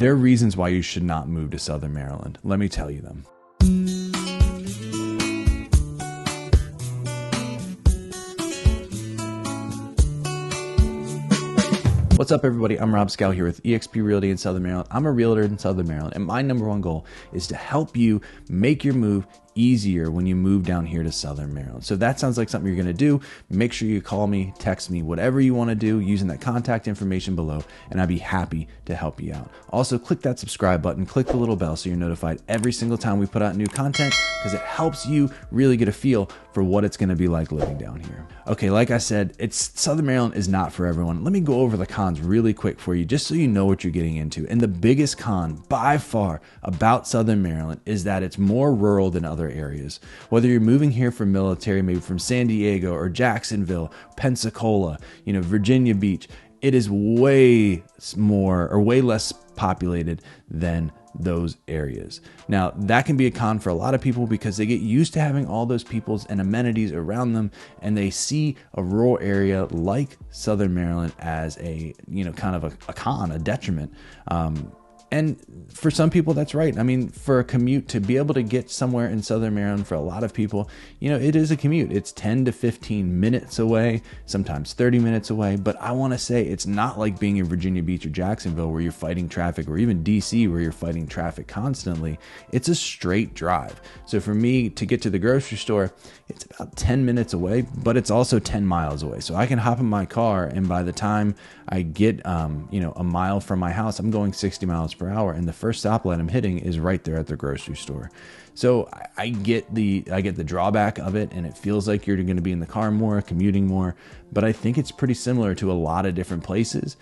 There are reasons why you should not move to Southern Maryland. Let me tell you them. What's up, everybody? I'm Rob Schou here with EXP Realty in Southern Maryland. I'm a realtor in Southern Maryland, and my number one goal is to help you make your move easier when you move down here to Southern Maryland. So if that sounds like something you're going to do, make sure you call me, text me, whatever you want to do using that contact information below, and I'd be happy to help you out. Also, click that subscribe button, click the little bell so you're notified every single time we put out new content, because it helps you really get a feel for what it's going to be like living down here. Okay, like I said, Southern Maryland is not for everyone. Let me go over the cons really quick for you, just so you know what you're getting into. And the biggest con by far about Southern Maryland is that it's more rural than other areas. Whether you're moving here from military, maybe from San Diego or Jacksonville, Pensacola, Virginia Beach, it is way more or way less populated than those areas. Now, that can be a con for a lot of people because they get used to having all those peoples and amenities around them, and they see a rural area like Southern Maryland as a, kind of a con, a detriment. And for some people, that's right. I mean, for a commute, to be able to get somewhere in Southern Maryland, for a lot of people, it is a commute. It's 10 to 15 minutes away, sometimes 30 minutes away. But I want to say it's not like being in Virginia Beach or Jacksonville where you're fighting traffic, or even DC where you're fighting traffic constantly. It's a straight drive. So for me to get to the grocery store, it's about 10 minutes away, but it's also 10 miles away. So I can hop in my car, and by the time I get, a mile from my house, I'm going 60 miles per hour, and the first stoplight I'm hitting is right there at the grocery store. So I get the drawback of it, and it feels like you're going to be in the car more, commuting more, but I think it's pretty similar to a lot of different places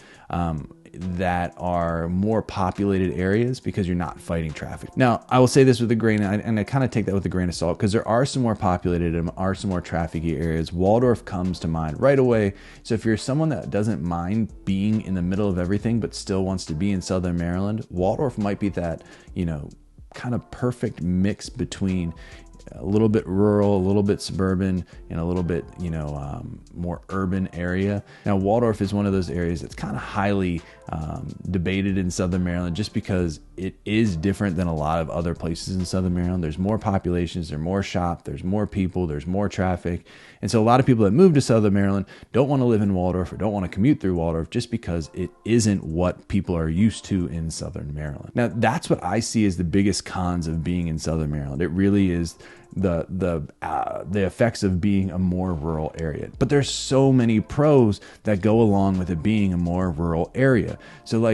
that are more populated areas because you're not fighting traffic. Now, I will say this with a grain, and I kind of take that with a grain of salt, because there are some more populated and are some more trafficy areas. Waldorf comes to mind right away. So if you're someone that doesn't mind being in the middle of everything but still wants to be in Southern Maryland, Waldorf might be that, kind of perfect mix between a little bit rural, a little bit suburban, and a little bit, more urban area. Now, Waldorf is one of those areas that's kind of highly debated in Southern Maryland, just because it is different than a lot of other places in Southern Maryland. There's more populations, there's more shop, there's more people, there's more traffic. And so a lot of people that move to Southern Maryland don't want to live in Waldorf or don't want to commute through Waldorf just because it isn't what people are used to in Southern Maryland. Now, that's what I see as the biggest cons of being in Southern Maryland. It really is the effects of being a more rural area. But there's so many pros that go along with it being a more rural area. So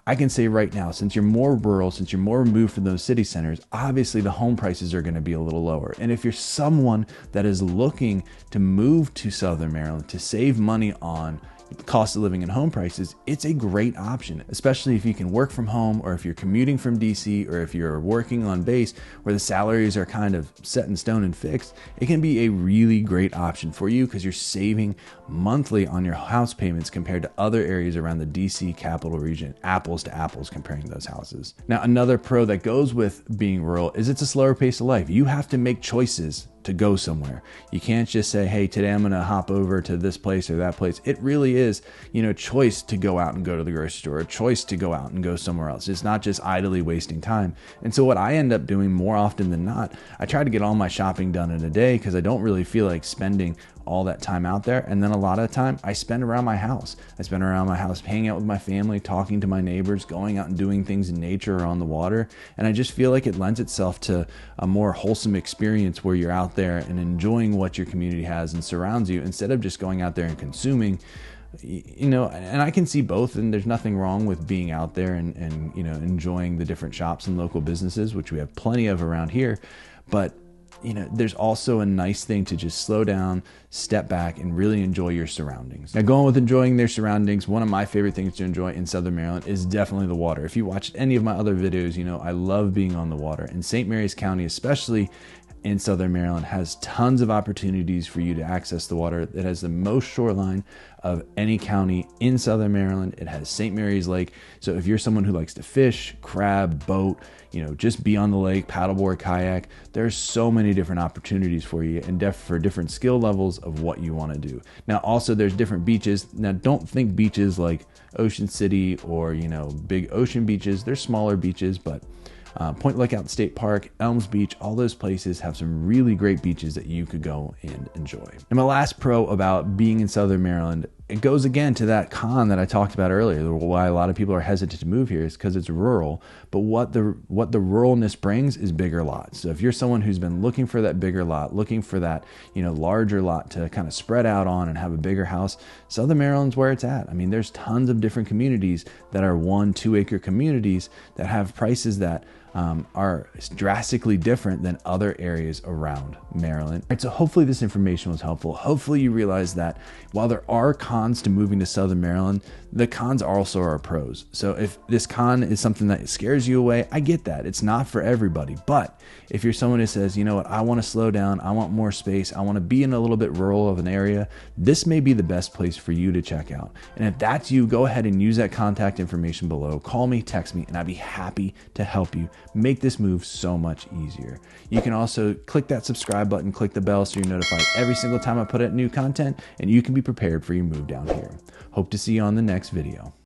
I can say right now, since you're more rural, since you're more removed from those city centers, obviously the home prices are going to be a little lower. And if you're someone that is looking to move to Southern Maryland to save money on the cost of living and home prices, it's a great option, especially if you can work from home, or if you're commuting from DC, or if you're working on base where the salaries are kind of set in stone and fixed. It can be a really great option for you because you're saving monthly on your house payments compared to other areas around the DC capital region, apples to apples comparing those houses. Now, another pro that goes with being rural is it's a slower pace of life. You have to make choices to go somewhere. You can't just say, hey, today I'm going to hop over to this place or that place. It really is, choice to go out and go to the grocery store, a choice to go out and go somewhere else. It's not just idly wasting time. And so what I end up doing more often than not, I try to get all my shopping done in a day because I don't really feel like spending all that time out there. And then a lot of the time I spend around my house. I spend around my house hanging out with my family, talking to my neighbors, going out and doing things in nature or on the water. And I just feel like it lends itself to a more wholesome experience where you're out there and enjoying what your community has and surrounds you, instead of just going out there and consuming. And I can see both, and there's nothing wrong with being out there and enjoying the different shops and local businesses, which we have plenty of around here. But there's also a nice thing to just slow down, step back, and really enjoy your surroundings. Now, going with enjoying their surroundings, one of my favorite things to enjoy in Southern Maryland is definitely the water. If you watched any of my other videos, I love being on the water. And St. Mary's County especially in Southern Maryland, has tons of opportunities for you to access the water. It has the most shoreline of any county in Southern Maryland. It has St. Mary's Lake. So if you're someone who likes to fish, crab, boat, just be on the lake, paddleboard, kayak, there's so many different opportunities for you and for different skill levels of what you want to do. Now, also there's different beaches. Now, don't think beaches like Ocean City or, big ocean beaches. They're smaller beaches, but Point Lookout State Park, Elms Beach, all those places have some really great beaches that you could go and enjoy. And my last pro about being in Southern Maryland, it goes again to that con that I talked about earlier. Why a lot of people are hesitant to move here is because it's rural. But what the ruralness brings is bigger lots. So if you're someone who's been looking for that bigger lot, looking for that larger lot to kind of spread out on and have a bigger house, Southern Maryland's where it's at. I mean, there's tons of different communities that are 1-2 acre communities that have prices that are drastically different than other areas around Maryland. All right, so hopefully this information was helpful. Hopefully you realize that while there are cons to moving to Southern Maryland, the cons also are pros. So if this con is something that scares you away, I get that. It's not for everybody. But if you're someone who says, you know what, I want to slow down, I want more space, I want to be in a little bit rural of an area, this may be the best place for you to check out. And if that's you, go ahead and use that contact information below. Call me, text me, and I'd be happy to help you make this move so much easier. You can also click that subscribe button, click the bell so you're notified every single time I put out new content, and you can be prepared for your move down here. Hope to see you on the next video.